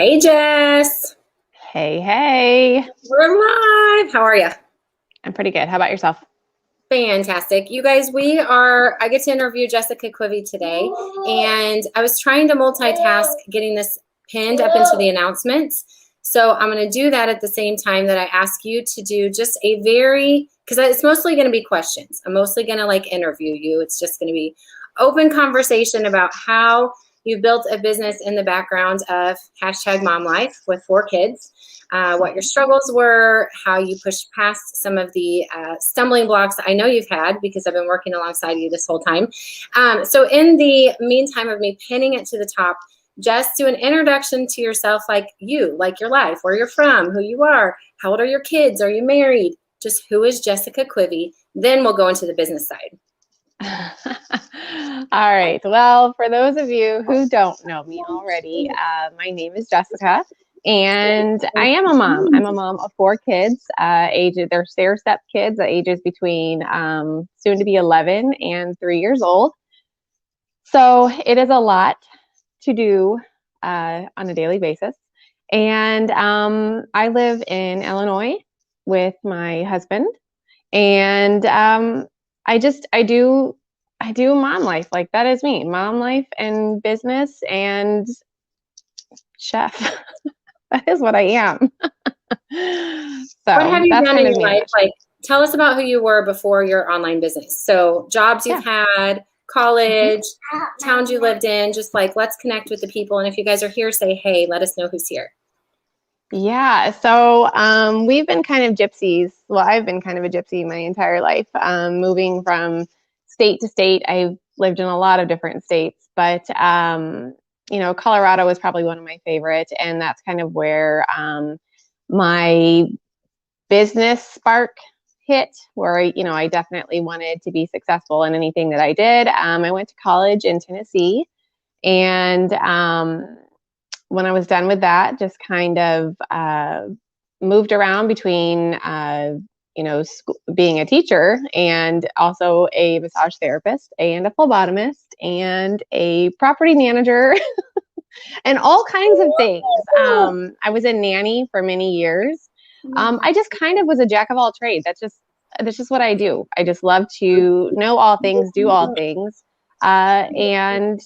Hey, Jess. Hey, hey. We're live. How are you? I'm pretty good. How about yourself? Fantastic. You guys, I get to interview Jessica Quivey today, and I was trying to multitask getting this pinned up into the announcements. So I'm going to do that at the same time that I ask you to do just because it's mostly going to be questions. I'm mostly going to interview you. It's just going to be open conversation about how you built a business in the background of #MomLife with 4 kids. What your struggles were, how you pushed past some of the stumbling blocks I know you've had because I've been working alongside you this whole time. So in the meantime of me pinning it to the top, just do an introduction to yourself, like your life, where you're from, who you are, how old are your kids, are you married, just who is Jessica Quivey. Then we'll go into the business side. All right. Well, for those of you who don't know me already, my name is Jessica. And I am a mom. I'm a mom of 4 kids. They're stair-step kids, ages between soon to be 11 and 3 years old. So it is a lot to do on a daily basis. And I live in Illinois with my husband, and I do mom life. Like, that is me, mom life and business and chef. That is what I am. So what have you that's done kind in of your me. life? Tell us about who you were before your online business. So jobs you've had, college, towns you lived in, just let's connect with the people. And if you guys are here, say, hey, let us know who's here. Yeah. So we've been kind of gypsies. Well, I've been kind of a gypsy my entire life, moving from state to state. I've lived in a lot of different states, but Colorado was probably one of my favorite, and that's kind of where my business spark hit, where I definitely wanted to be successful in anything that I did. I went to college in Tennessee, and when I was done with that, just kind of moved around between being a teacher and also a massage therapist and a phlebotomist and a property manager and all kinds of things. I was a nanny for many years. I just kind of was a jack of all trades. That's just what I do. I just love to know all things, do all things. And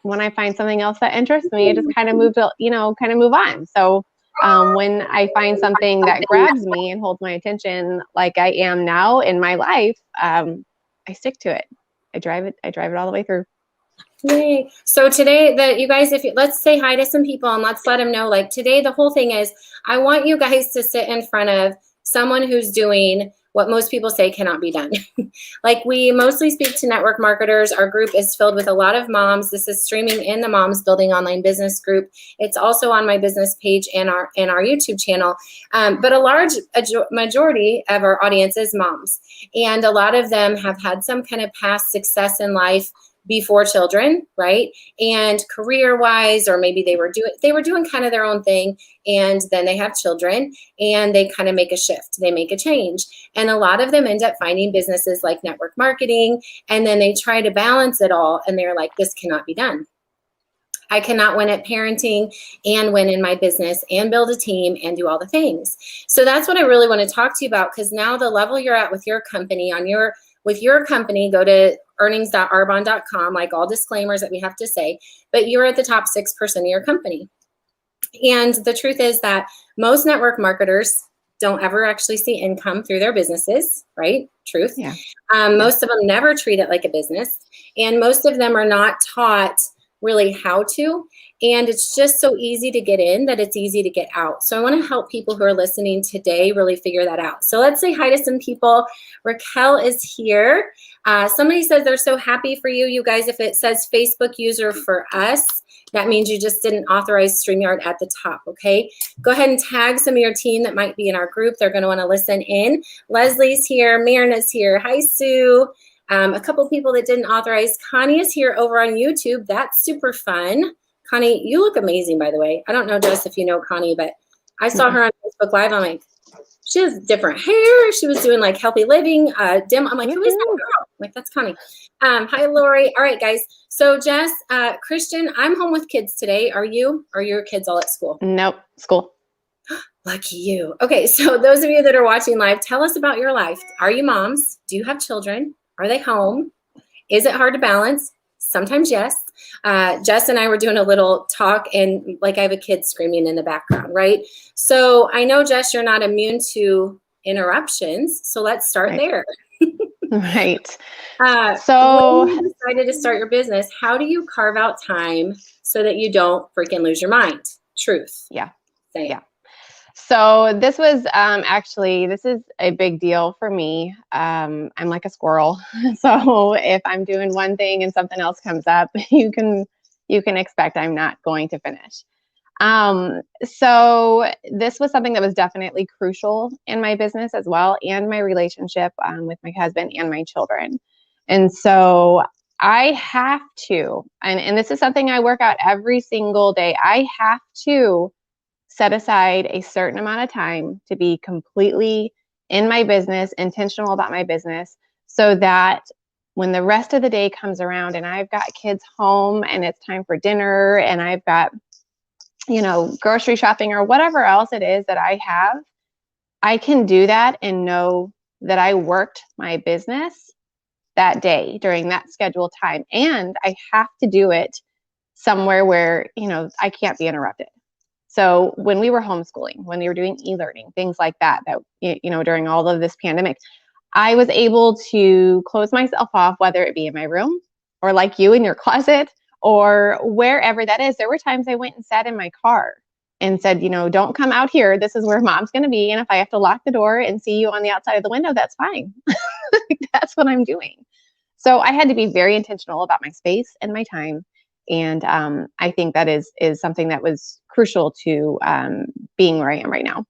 when I find something else that interests me, I just kind of move on. So when I find something that grabs me and holds my attention, like I am now in my life, I stick to it. I drive it all the way through. Yay. So today let's say hi to some people and let's let them know, today, the whole thing is, I want you guys to sit in front of someone who's doing what most people say cannot be done. We mostly speak to network marketers. Our group is filled with a lot of moms. This is streaming in the Moms Building Online Business group. It's also on my business page and our YouTube channel. But a large majority of our audience is moms. And a lot of them have had some kind of past success in life before children, right? And career-wise, or maybe they were doing kind of their own thing, and then they have children and they kind of make a shift, they make a change. And a lot of them end up finding businesses like network marketing, and then they try to balance it all, and they're like, this cannot be done. I cannot win at parenting and win in my business and build a team and do all the things. So that's what I really want to talk to you about, because now the level you're at with your company, go to earnings.arbonne.com, like all disclaimers that we have to say, but you're at the top 6% of your company. And the truth is that most network marketers don't ever actually see income through their businesses, right? Truth. Yeah. Most of them never treat it like a business, and most of them are not taught really how to. And it's just so easy to get in that it's easy to get out. So I want to help people who are listening today really figure that out. So let's say hi to some people. Raquel is here. Somebody says they're so happy for you. You guys, if it says Facebook user for us, that means you just didn't authorize StreamYard at the top, okay? Go ahead and tag some of your team that might be in our group. They're going to want to listen in. Leslie's here. Marina's here. Hi, Sue. A couple people that didn't authorize. Connie is here over on YouTube. That's super fun. Connie, you look amazing, by the way. I don't know, Jess, if you know Connie, but I saw her on Facebook Live. I'm like, she has different hair. She was doing healthy living. I'm like, who is that girl? Like, that's Connie. Hi, Lori. All right, guys. So Jess, Christian, I'm home with kids today. Are you? Are your kids all at school? Nope, school. Lucky you. Okay, so those of you that are watching live, tell us about your life. Are you moms? Do you have children? Are they home? Is it hard to balance? Sometimes yes. Jess and I were doing a little talk, and like I have a kid screaming in the background, right? So I know, Jess, you're not immune to interruptions. So let's start there. Right. When you decided to start your business, how do you carve out time so that you don't freaking lose your mind? Truth. Yeah. Say it. Yeah. So this was actually, this is a big deal for me. I'm like a squirrel. So if I'm doing one thing and something else comes up, you can expect I'm not going to finish. So this was something that was definitely crucial in my business as well, and my relationship with my husband and my children. And so I have to, and this is something I work out every single day, I have to set aside a certain amount of time to be completely in my business, intentional about my business, so that when the rest of the day comes around and I've got kids home and it's time for dinner and I've got, grocery shopping or whatever else it is that I have, I can do that and know that I worked my business that day during that scheduled time. And I have to do it somewhere where, I can't be interrupted. So when we were homeschooling, when we were doing e-learning, things like that, during all of this pandemic, I was able to close myself off, whether it be in my room or like you in your closet or wherever that is. There were times I went and sat in my car and said, don't come out here. This is where mom's going to be. And if I have to lock the door and see you on the outside of the window, that's fine. That's what I'm doing. So I had to be very intentional about my space and my time. And I think that is something that was crucial to being where I am right now.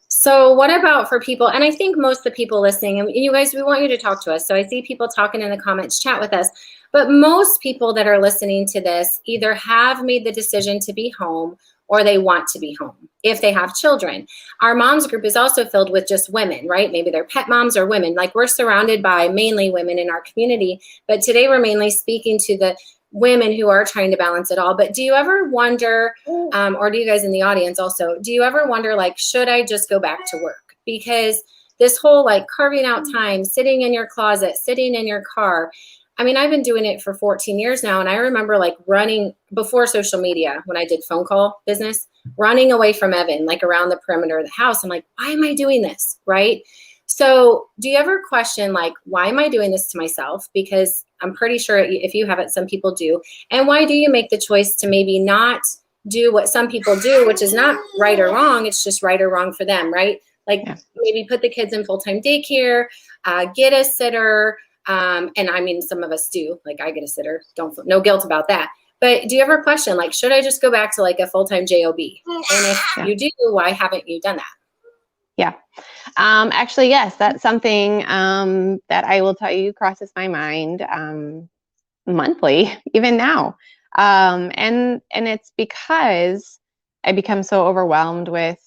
So what about for people, and I think most of the people listening, and you guys, we want you to talk to us. So I see people talking in the comments, chat with us. But most people that are listening to this either have made the decision to be home or they want to be home if they have children. Our moms group is also filled with just women, right? Maybe they're pet moms or women. Like, we're surrounded by mainly women in our community. But today we're mainly speaking to the women who are trying to balance it all. But do you ever wonder, or do you guys in the audience also, do you ever wonder, like, should I just go back to work? Because this whole like carving out time, sitting in your closet, sitting in your car, I mean, I've been doing it for 14 years now. And I remember like running before social media, when I did phone call business, running away from Evan, like around the perimeter of the house. I'm like, why am I doing this? Right? So do you ever question, like, why am I doing this to myself? Because I'm pretty sure if you haven't, some people do. And why do you make the choice to maybe not do what some people do, which is not right or wrong. It's just right or wrong for them, right? Like, maybe put the kids in full-time daycare, get a sitter. And I mean, some of us do, like, I get a sitter, no guilt about that. But do you ever question, like, should I just go back to like a full-time job? And if you do, why haven't you done that? Yeah. Actually, yes, that's something that I will tell you crosses my mind monthly, even now. And it's because I become so overwhelmed with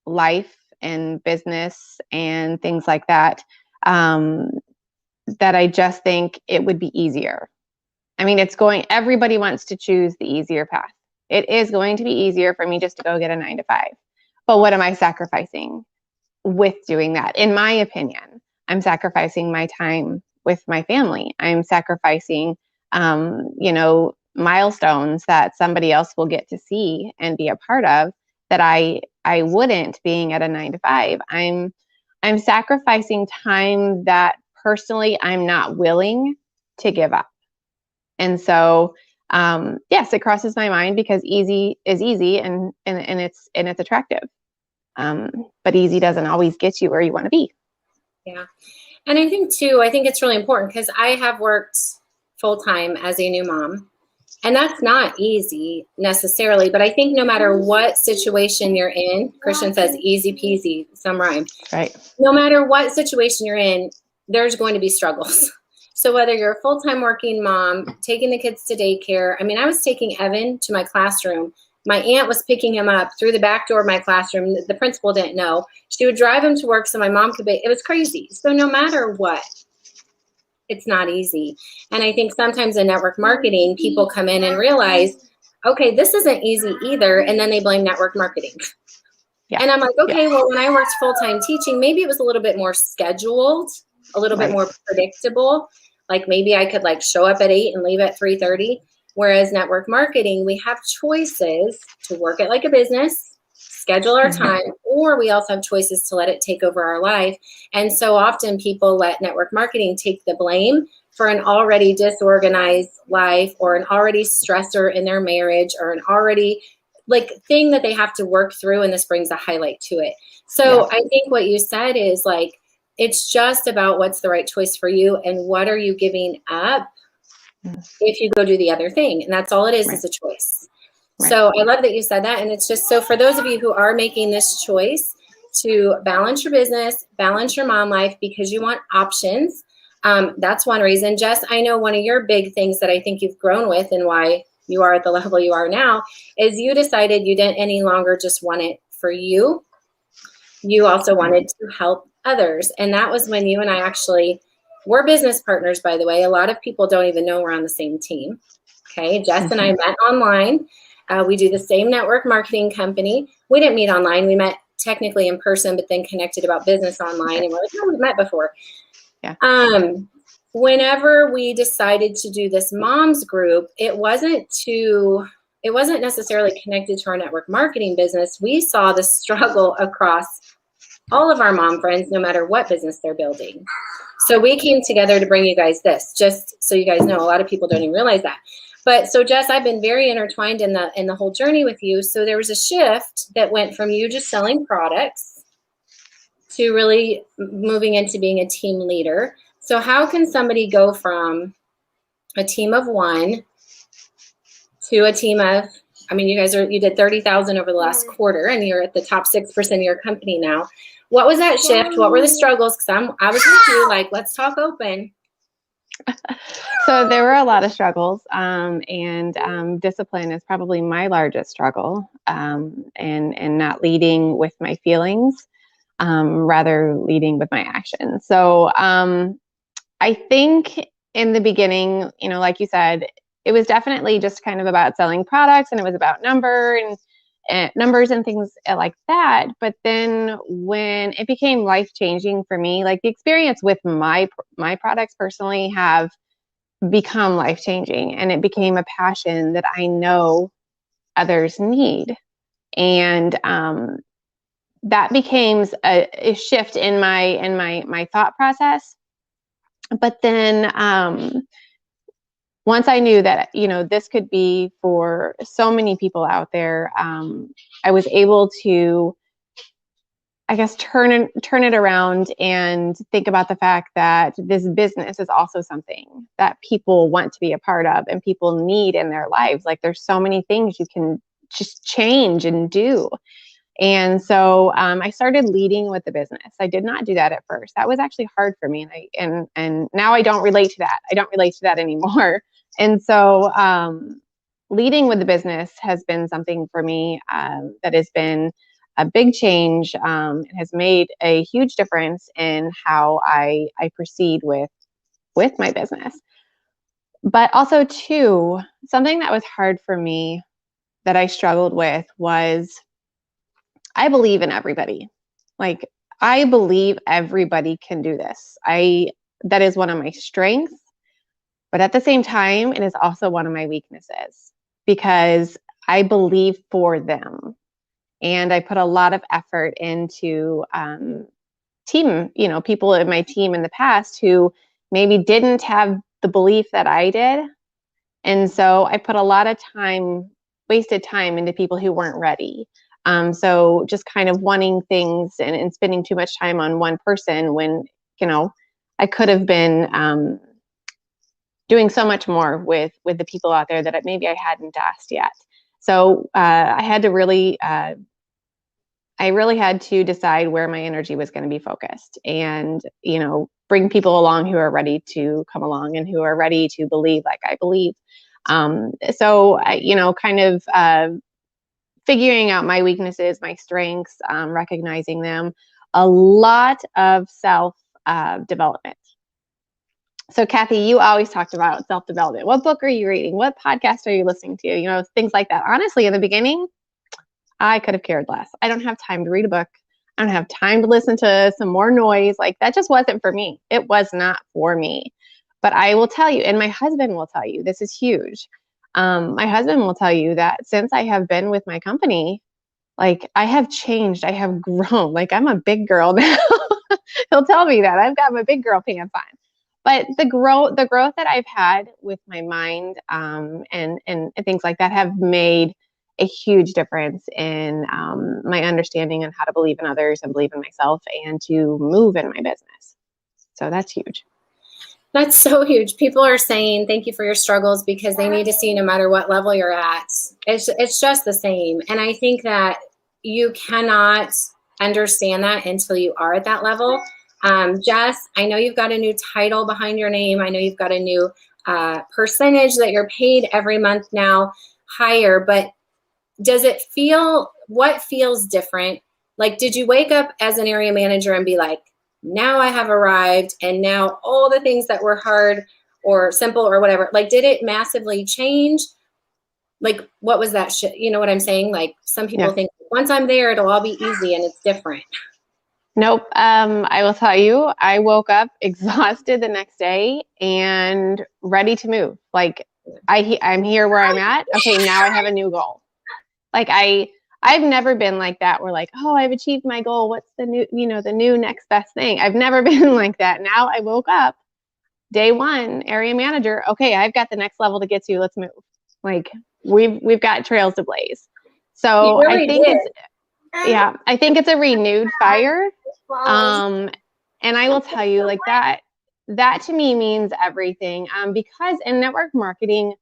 life and business and things like that, that I just think it would be easier. I mean, everybody wants to choose the easier path. It is going to be easier for me just to go get a 9-to-5. But what am I sacrificing with doing that? In my opinion, I'm sacrificing my time with my family. I'm sacrificing, milestones that somebody else will get to see and be a part of that I wouldn't being at a 9-to-5. I'm sacrificing time that personally I'm not willing to give up. And so, yes, it crosses my mind because easy is easy and it's attractive. But easy doesn't always get you where you want to be. Yeah. And I think it's really important because I have worked full-time as a new mom, and that's not easy necessarily, but I think no matter what situation you're in, Christian says easy peasy, some rhyme. Right. No matter what situation you're in, there's going to be struggles. So whether you're a full-time working mom, taking the kids to daycare, I mean, I was taking Evan to my classroom. My aunt was picking him up through the back door of my classroom. The principal didn't know. She would drive him to work so my mom could it was crazy. So no matter what, it's not easy. And I think sometimes in network marketing, people come in and realize, okay, this isn't easy either. And then they blame network marketing. Yeah. And I'm like, okay, well, when I worked full-time teaching, maybe it was a little bit more scheduled, a little bit more predictable. Like maybe I could like show up at 8 and leave at 3:30. Whereas network marketing, we have choices to work it like a business, schedule our time, or we also have choices to let it take over our life. And so often people let network marketing take the blame for an already disorganized life or an already stressor in their marriage or an already like thing that they have to work through. And this brings a highlight to it. So I think what you said is like, it's just about what's the right choice for you and what are you giving up if you go do the other thing. And that's all it is a choice. So I love that you said that. And it's just so for those of you who are making this choice to balance your business, balance your mom life because you want options. That's one reason. Jess, I know one of your big things that I think you've grown with and why you are at the level you are now is you decided you didn't any longer just want it for you. You also wanted to help others. And that was when you and I actually were business partners, by the way. A lot of people don't even know we're on the same team. Okay. Jess and I met online. We do the same network marketing company. We didn't meet online. We met technically in person, but then connected about business online. And we're like, no, we've met before. Yeah. Whenever we decided to do this moms group, it wasn't necessarily connected to our network marketing business. We saw the struggle across all of our mom friends, no matter what business they're building. So we came together to bring you guys this, just so you guys know. A lot of people don't even realize that. But so Jess, I've been very intertwined in the whole journey with you. So there was a shift that went from you just selling products to really moving into being a team leader. So how can somebody go from a team of one to a team of, I mean, you did 30,000 over the last quarter and you're at the top 6% of your company now. What was that shift? What were the struggles? Because I was with you, like, let's talk open. So there were a lot of struggles, and discipline is probably my largest struggle, and not leading with my feelings, rather leading with my actions. So I think in the beginning, like you said, it was definitely just kind of about selling products and it was about numbers and things like that. But then when it became life-changing for me, like the experience with my products personally have become life-changing, and it became a passion that I know others need. And that became a shift in my thought process. But then once I knew that, this could be for so many people out there, I was able to, I guess, turn it around and think about the fact that this business is also something that people want to be a part of and people need in their lives. Like there's so many things you can just change and do. And so I started leading with the business. I did not do that at first. That was actually hard for me. And now I don't relate to that. I don't relate to that anymore. And so leading with the business has been something for me that has been a big change. It has made a huge difference in how I proceed with my business. But also too, something that was hard for me that I struggled with was I believe in everybody. Like I believe everybody can do this. That is one of my strengths, but at the same time, it is also one of my weaknesses because I believe for them. And I put a lot of effort into team, people in my team in the past who maybe didn't have the belief that I did. And so I put a lot of wasted time into people who weren't ready. So just kind of wanting things and spending too much time on one person when, I could have been doing so much more with the people out there that maybe I hadn't asked yet. So I had to really, I really had to decide where my energy was going to be focused and, bring people along who are ready to come along and who are ready to believe like I believe. So, kind of figuring out my weaknesses, my strengths, recognizing them, a lot of self-development. So Kathy, you always talked about self-development. What book are you reading? What podcast are you listening to? You know, things like that. Honestly, in the beginning, I could have cared less. I don't have time to read a book. I don't have time to listen to some more noise. Like, that just wasn't for me. It was not for me. But I will tell you, and my husband will tell you, this is huge. My husband will tell you that since I have been with my company, like, I have changed. I have grown. Like, I'm a big girl now. He'll tell me that I've got my big girl pants on. But the growth that I've had with my mind, and things like that have made a huge difference in my understanding on how to believe in others and believe in myself and to move in my business. So that's huge. That's so huge. People are saying thank you for your struggles because they need to see no matter what level you're at. It's just the same. And I think that you cannot understand that until you are at that level. Jess, I know you've got a new title behind your name. I know you've got a new percentage that you're paid every month now, higher, but does it what feels different? Like, did you wake up as an area manager and be like, now I have arrived, and now all the things that were hard or simple or whatever, like, did it massively change? Like, what was that shit? You know what I'm saying? Like, some people think once I'm there, it'll all be easy, and it's different. Nope. I will tell you, I woke up exhausted the next day and ready to move. Like, I'm here where I'm at. Okay, now I have a new goal. Like, I've never been like that. We're like, oh, I've achieved my goal. What's the new next best thing? I've never been like that. Now I woke up day one, area manager. Okay, I've got the next level to get to. Let's move. Like, we've got trails to blaze. So really I think it's a renewed fire. And I will tell you, like, that to me means everything. Because in network marketing,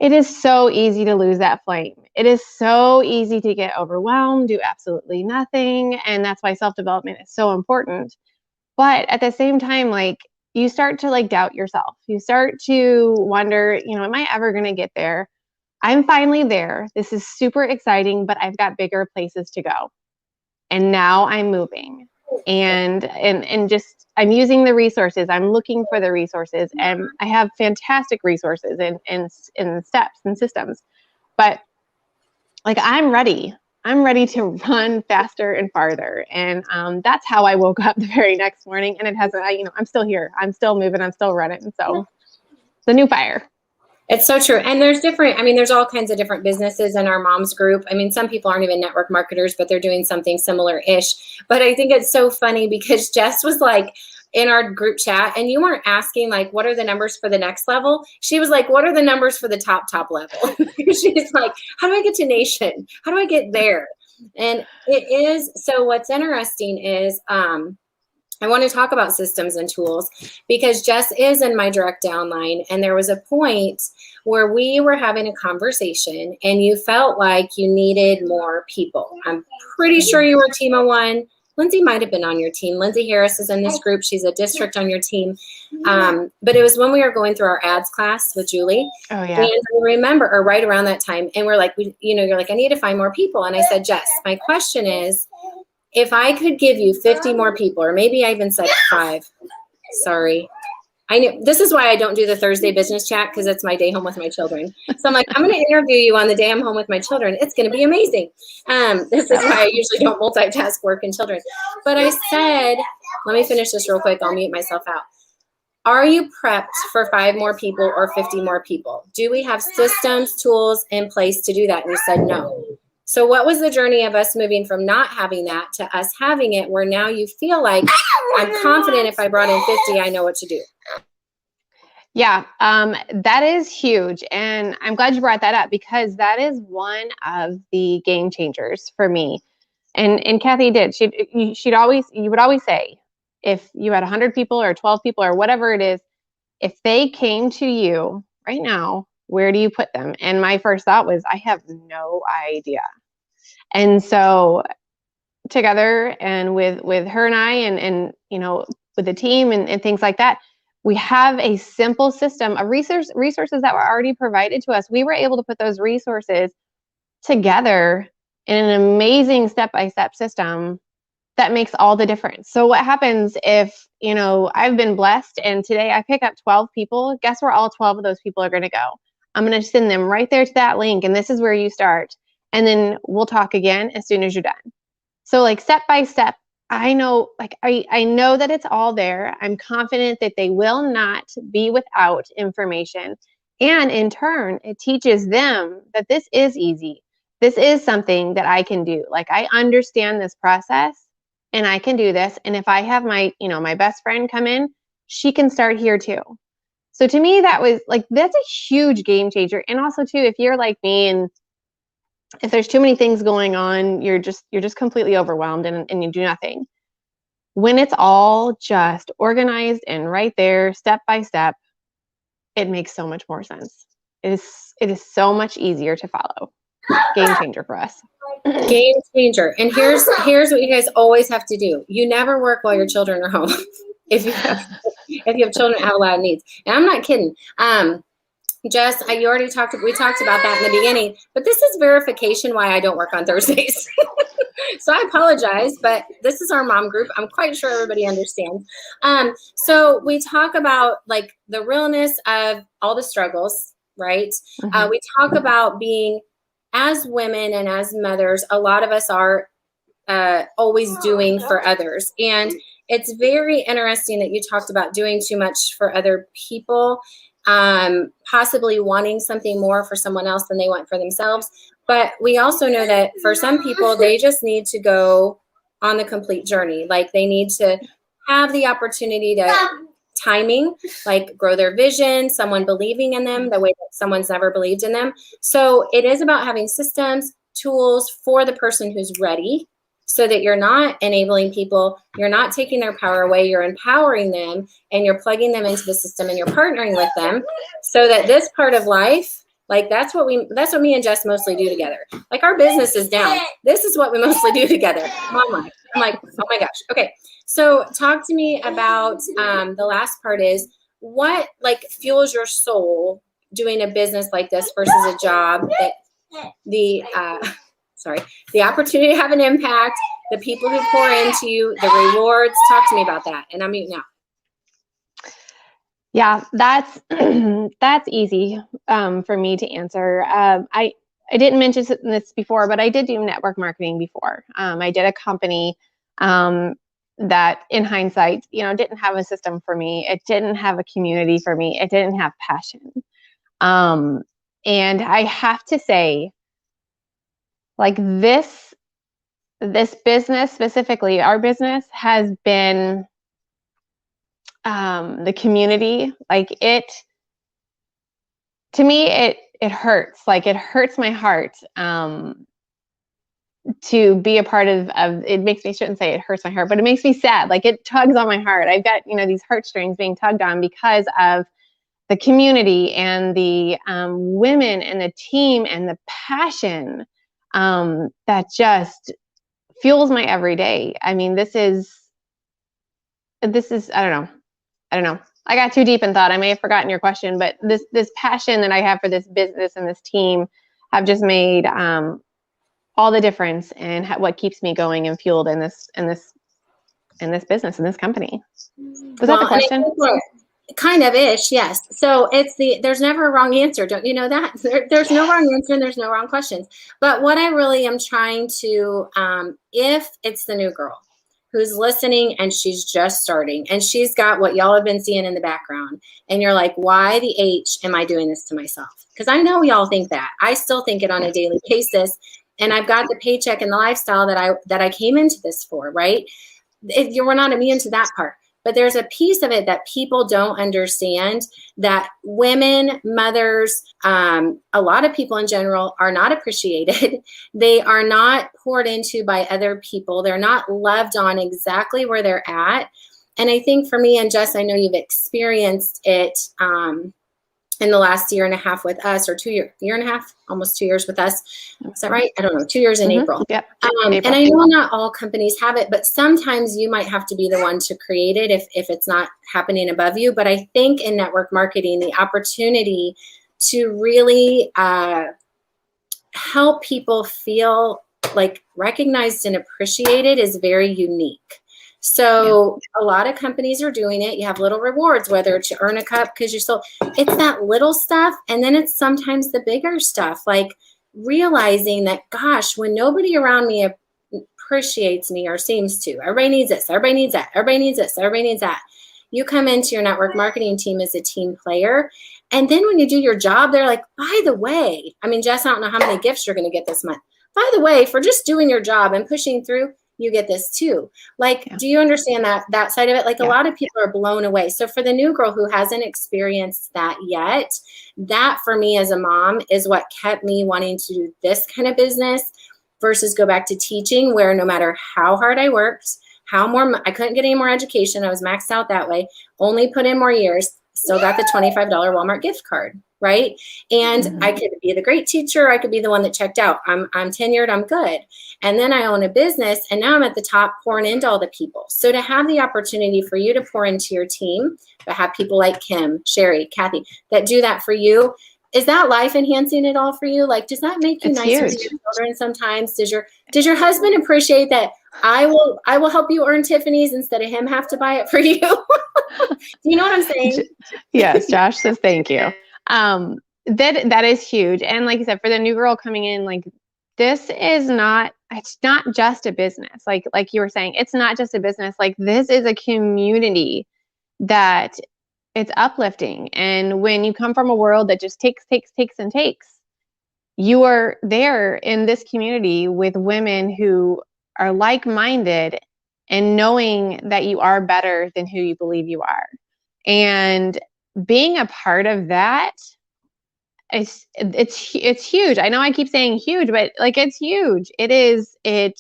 it is so easy to lose that flame. It is so easy to get overwhelmed, do absolutely nothing. And that's why self-development is so important. But at the same time, like, you start to, like, doubt yourself. You start to wonder, am I ever going to get there? I'm finally there. This is super exciting, but I've got bigger places to go. And now I'm moving. And just, I'm using the resources. I'm looking for the resources, and I have fantastic resources in steps and systems. But, like, I'm ready to run faster and farther. And that's how I woke up the very next morning. And it hasn't, I'm still here. I'm still moving. I'm still running. So it's a new fire. It's so true. And there's all kinds of different businesses in our mom's group. I mean, some people aren't even network marketers, but they're doing something similar-ish. But I think it's so funny because Jess was like in our group chat, and you weren't asking, like, what are the numbers for the next level? She was like, what are the numbers for the top level? She's like, how do I get to nation? How do I get there? And it is, so what's interesting is, I want to talk about systems and tools because Jess is in my direct downline, and there was a point where we were having a conversation and you felt like you needed more people. I'm pretty sure you were a team of one. Lindsay might have been on your team. Lindsay Harris is in this group. She's a district on your team. But it was when we were going through our ads class with Julie. Oh, yeah. And I remember, or right around that time, and we're like, you're like, I need to find more people. And I said, Jess, my question is, if I could give you 50 more people, or maybe I even said 5, sorry. I knew this is why I don't do the Thursday business chat, because it's my day home with my children. So I'm like, I'm going to interview you on the day I'm home with my children. It's going to be amazing. This is why I usually don't multitask work and children. But I said, let me finish this real quick. I'll mute myself out. Are you prepped for 5 more people or 50 more people? Do we have systems, tools in place to do that? And you said no. So what was the journey of us moving from not having that to us having it, where now you feel like, I'm confident if I brought in 50, I know what to do? Yeah, that is huge. And I'm glad you brought that up, because that is one of the game changers for me. And Kathy did. You would always say, if you had 100 people or 12 people or whatever it is, if they came to you right now, where do you put them? And my first thought was, I have no idea. And so together, and with her and I, and with the team and things like that, we have a simple system of resources that were already provided to us. We were able to put those resources together in an amazing step-by-step system that makes all the difference. So what happens if, you know, I've been blessed and today I pick up 12 people, guess where all 12 of those people are going to go? I'm going to send them right there to that link, and this is where you start. And then we'll talk again as soon as you're done. So like step by step, I know, like I know that it's all there. I'm confident that they will not be without information. And in turn, it teaches them that this is easy. This is something that I can do. Like I understand this process and I can do this. And if I have my, you know, my best friend come in, she can start here too. So to me, that was like, that's a huge game changer. And also too, if you're like me and if there's too many things going on, you're just completely overwhelmed and you do nothing. When it's all just organized and right there, step by step, it makes so much more sense. It is so much easier to follow. Game changer for us. Game changer. And here's what you guys always have to do. You never work while your children are home. if you have children that have a lot of needs. And I'm not kidding. Jess, we talked about that in the beginning, but this is verification why I don't work on Thursdays. So I apologize, but this is our mom group. I'm quite sure everybody understands. So we talk about like the realness of all the struggles, right? Mm-hmm. We talk about being, as women and as mothers, a lot of us are always doing for others. And it's very interesting that you talked about doing too much for other people, possibly wanting something more for someone else than they want for themselves. But we also know that for some people, they just need to go on the complete journey. Like they need to have the opportunity to timing, like grow their vision, someone believing in them the way that someone's never believed in them. So it is about having systems, tools for the person who's ready, so that you're not enabling people, you're not taking their power away, you're empowering them, and you're plugging them into the system and you're partnering with them so that this part of life, like that's what me and Jess mostly do together. Like our business is down. This is what we mostly do together. I'm like, oh my gosh. Okay. So talk to me about the last part is what like fuels your soul doing a business like this versus a job that the opportunity to have an impact, the people who pour into you, the rewards. Talk to me about that. And I'm mute now. Yeah, that's easy for me to answer. I didn't mention this before, but I did do network marketing before. I did a company that in hindsight, you know, didn't have a system for me. It didn't have a community for me. It didn't have passion. And I have to say, like this business specifically, our business has been the community, like it, to me, it hurts. Like it hurts my heart to be a part of it makes me, shouldn't say it hurts my heart, but it makes me sad. Like it tugs on my heart. I've got, you know, these heartstrings being tugged on because of the community and the women and the team and the passion that just fuels my everyday. I mean, this is, I don't know. I got too deep in thought. I may have forgotten your question, but this passion that I have for this business and this team have just made all the difference in what keeps me going and fueled in this business, in this company. Was that the question? Kind of ish, yes. So there's never a wrong answer. Don't you know that? There's no wrong answer and there's no wrong questions. But what I really am trying to, if it's the new girl who's listening and she's just starting and she's got what y'all have been seeing in the background and you're like, why the H am I doing this to myself? Because I know y'all think that. I still think it on a daily basis. And I've got the paycheck and the lifestyle that I came into this for, right? We're not immune to that part. But there's a piece of it that people don't understand, that women, mothers, a lot of people in general are not appreciated. They are not poured into by other people. They're not loved on exactly where they're at. And I think for me and Jess, I know you've experienced it in the last year and a half with us, or year and a half, almost 2 years with us. Is that right? I don't know, 2 years in April. Yep. And I know not all companies have it, but sometimes you might have to be the one to create it if it's not happening above you. But I think in network marketing, the opportunity to really help people feel like recognized and appreciated is very unique. So a lot of companies are doing it. You have little rewards, whether it's you earn a cup because you're so, it's that little stuff. And then it's sometimes the bigger stuff, like realizing that, gosh, when nobody around me appreciates me or seems to, everybody needs this, everybody needs that, everybody needs this, everybody needs that. You come into your network marketing team as a team player. And then when you do your job, they're like, by the way, I mean, Jess, I don't know how many gifts you're going to get this month. By the way, for just doing your job and pushing through, you get this too. Like, do you understand that side of it? Like a lot of people are blown away. So for the new girl who hasn't experienced that yet, that for me as a mom is what kept me wanting to do this kind of business versus go back to teaching, where no matter how hard I worked, I couldn't get any more education. I was maxed out that way, only put in more years, still got the $25 Walmart gift card, right? And I could be the great teacher. I could be the one that checked out. I'm tenured, I'm good. And then I own a business and now I'm at the top pouring into all the people. So to have the opportunity for you to pour into your team, but have people like Kim, Sherry, Kathy, that do that for you, is that life enhancing at all for you? Like, does that make you nicer to your children sometimes? Does your husband appreciate that I will help you earn Tiffany's instead of him have to buy it for you? Do you know what I'm saying? Yes, Josh says thank you. That is huge. And like you said, for the new girl coming in, like it's not just a business. Like you were saying, it's not just a business. Like this is a community that it's uplifting. And when you come from a world that just takes, and takes, you are there in this community with women who are like-minded and knowing that you are better than who you believe you are. And being a part of that, it's huge. I know I keep saying huge, but like it's huge. It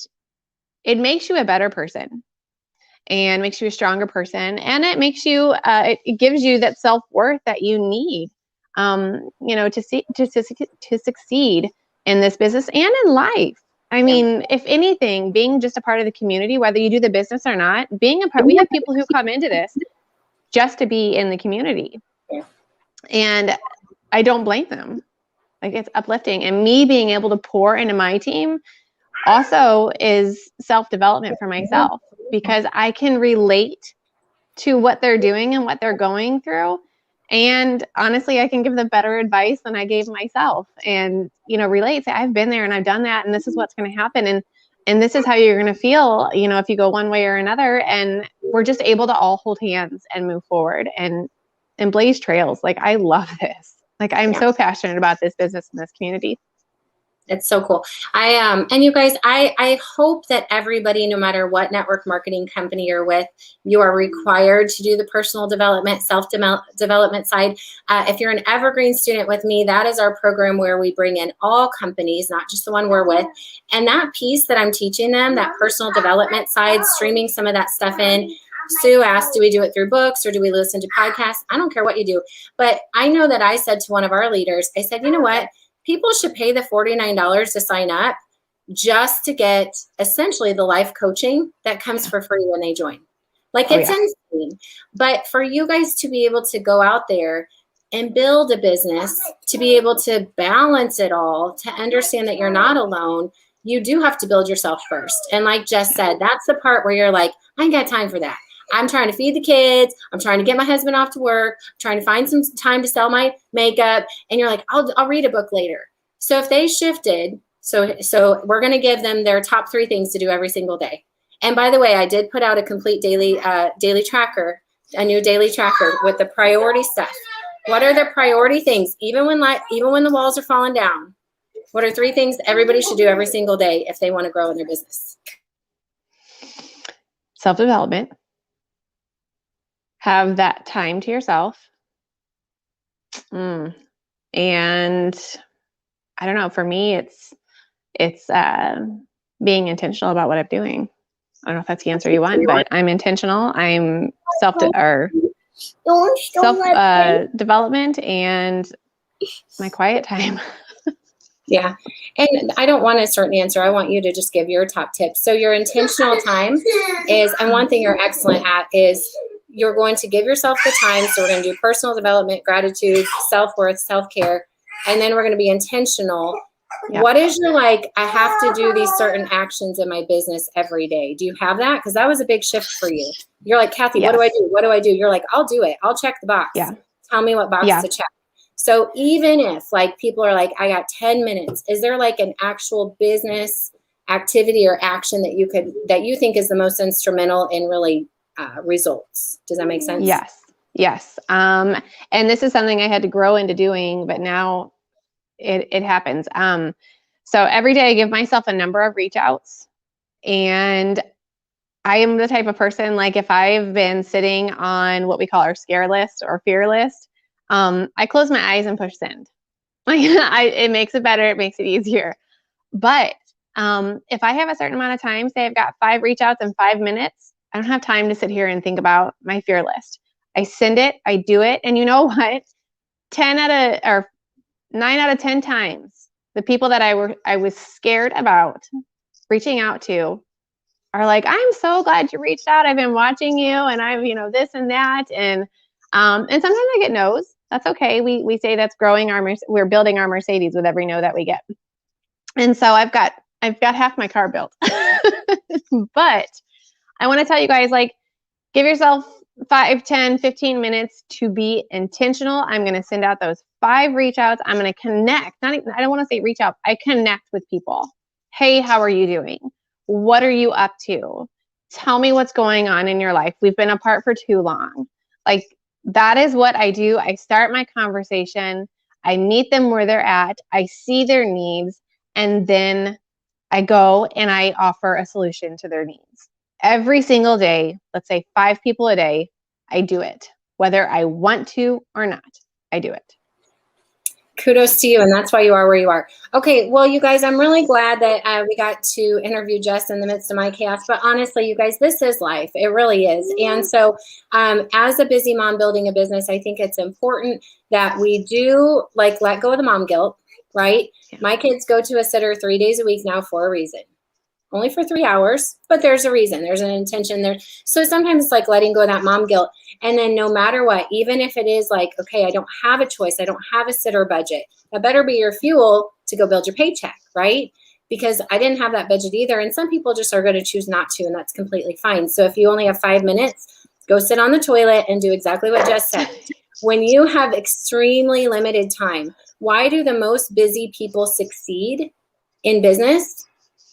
makes you a better person and makes you a stronger person. And it makes you, it gives you that self-worth that you need, to succeed in this business and in life. I mean, if anything, being just a part of the community, whether you do the business or not, being a part, we have people who come into this just to be in the community. And I don't blame them. Like it's uplifting. And me being able to pour into my team also is self-development for myself, because I can relate to what they're doing and what they're going through. And honestly, I can give them better advice than I gave myself, and, relate, say, I've been there and I've done that, and this is what's going to happen. And this is how you're going to feel, if you go one way or another. And we're just able to all hold hands and move forward and blaze trails. Like, I love this. Like, I'm so passionate about this business and this community. It's so cool. And you guys, I hope that everybody, no matter what network marketing company you're with, you are required to do the personal development, self-development side. If you're an evergreen student with me, that is our program where we bring in all companies, not just the one we're with. And that piece that I'm teaching them, that personal development side, streaming some of that stuff in. Sue asked, do we do it through books or do we listen to podcasts? I don't care what you do. But I know that I said to one of our leaders, I said, you know what? People should pay the $49 to sign up just to get essentially the life coaching that comes for free when they join. Like it's insane. But for you guys to be able to go out there and build a business, to be able to balance it all, to understand that you're not alone, you do have to build yourself first. And like Jess said, that's the part where you're like, I ain't got time for that. I'm trying to feed the kids. I'm trying to get my husband off to work. I'm trying to find some time to sell my makeup. And you're like, I'll read a book later. So if they shifted, so we're going to give them their top 3 things to do every single day. And by the way, I did put out a complete daily tracker, a new daily tracker with the priority stuff. What are the priority things? Even when the walls are falling down, what are 3 things that everybody should do every single day if they want to grow in their business? Self-development. Have that time to yourself. And I don't know, for me, it's being intentional about what I'm doing. I don't know if that's the answer you want, but I'm intentional. I'm self-development and my quiet time. Yeah. And I don't want a certain answer. I want you to just give your top tips. So your intentional time is, and one thing you're excellent at is you're going to give yourself the time. So we're going to do personal development, gratitude, self-worth, self-care. And then we're going to be intentional What is your like, I have to do these certain actions in my business every day? Do you have that? Because that was a big shift for you. You're like, Kathy, what do I do? What do I do? You're like, I'll do it. I'll check the box. Yeah. Tell me what box to check. So even if like people are like, I got 10 minutes, is there like an actual business activity or action that you think is the most instrumental in really results? Does that make sense? Yes. And this is something I had to grow into doing, but now it happens. So every day I give myself a number of reach outs, and I am the type of person, like if I've been sitting on what we call our scare list or fear list, I close my eyes and push send. Like it makes it better. It makes it easier. But if I have a certain amount of time, say I've got 5 reach outs in 5 minutes, I don't have time to sit here and think about my fear list. I send it, I do it. And you know what? 9 out of 10 times, the people that I was scared about reaching out to are like, I'm so glad you reached out. I've been watching you, and I've, this and that. And sometimes I get no's. That's okay. We say that's we're building our Mercedes with every no that we get. And so I've got half my car built. But I want to tell you guys, like, give yourself 5, 10, 15 minutes to be intentional. I'm going to send out those 5 reach outs. I'm going to connect. I don't want to say reach out. I connect with people. Hey, how are you doing? What are you up to? Tell me what's going on in your life. We've been apart for too long. Like, that is what I do. I start my conversation. I meet them where they're at. I see their needs. And then I go and I offer a solution to their needs. Every single day, let's say 5 people a day, I do it. Whether I want to or not, I do it. Kudos to you, and that's why you are where you are. Okay, well, you guys, I'm really glad that we got to interview Jess in the midst of my chaos, but honestly, you guys, this is life. It really is. And so as a busy mom building a business, I think it's important that we do like let go of the mom guilt, right? Yeah. My kids go to a sitter 3 days a week now for a reason. Only for 3 hours, but there's a reason. There's an intention there. So sometimes it's like letting go of that mom guilt. And then no matter what, even if it is like, okay, I don't have a choice. I don't have a sitter budget. That better be your fuel to go build your paycheck, right? Because I didn't have that budget either. And some people just are going to choose not to, and that's completely fine. So if you only have 5 minutes, go sit on the toilet and do exactly what Jess said. When you have extremely limited time, why do the most busy people succeed in business?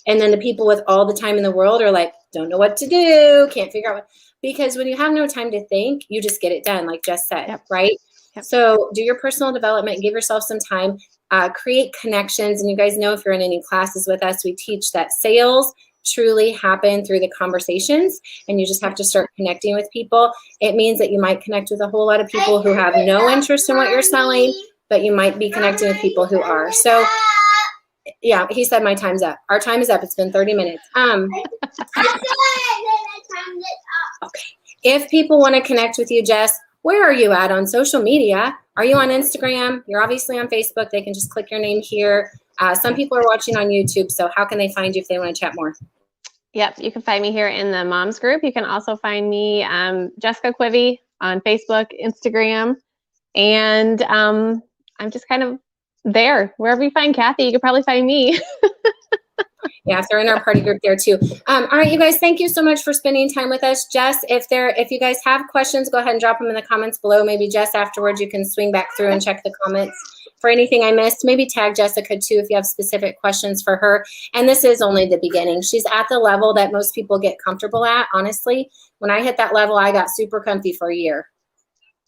And then the people with all the time in the world are like, don't know what to do, can't figure out what, because when you have no time to think, you just get it done, like Jess said, right? Yep. So do your personal development, give yourself some time, create connections. And you guys know if you're in any classes with us, we teach that sales truly happen through the conversations, and you just have to start connecting with people. It means that you might connect with a whole lot of people who have no interest in what you're selling, but you might be connecting with people who are. So yeah, he said my time's up. Our time is up. It's been 30 minutes. Okay. If people want to connect with you, Jess, where are you at on social media? Are you on Instagram? You're obviously on Facebook. They can just click your name here. Some people are watching on YouTube. So how can they find you if they want to chat more? Yep. You can find me here in the moms group. You can also find me, Jessica Quivey, on Facebook, Instagram. And I'm just kind of there. Wherever you find Kathy, you could probably find me. Yeah, if they're in our party group there too. All right, you guys, thank you so much for spending time with us. Jess, if you guys have questions, go ahead and drop them in the comments below. Maybe Jess, afterwards, you can swing back through and check the comments for anything I missed. Maybe tag Jessica too if you have specific questions for her. And this is only the beginning. She's at the level that most people get comfortable at. Honestly, when I hit that level, I got super comfy for a year.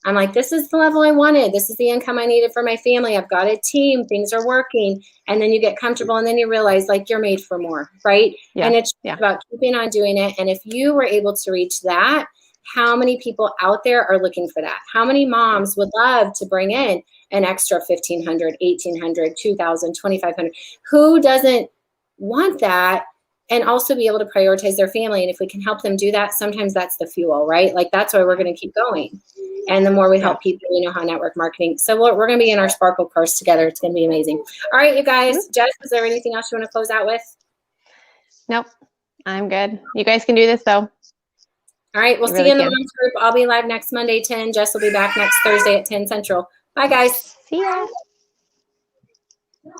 I'm like, this is the level I wanted. This is the income I needed for my family. I've got a team. Things are working. And then you get comfortable, and then you realize like you're made for more, right? Yeah. And it's about keeping on doing it. And if you were able to reach that, how many people out there are looking for that? How many moms would love to bring in an extra $1,500, $1,800, $2,000, $2,500? Who doesn't want that? And also be able to prioritize their family. And if we can help them do that, sometimes that's the fuel, right? Like that's why we're going to keep going. And the more we help people, we know how network marketing. So we're going to be in our Sparkle course together. It's going to be amazing. All right, you guys. Jess, is there anything else you want to close out with? Nope. I'm good. You guys can do this though. All right. We'll see you in the moms group. I'll be live next Monday, 10. Jess will be back next Thursday at 10 Central. Bye, guys. See ya.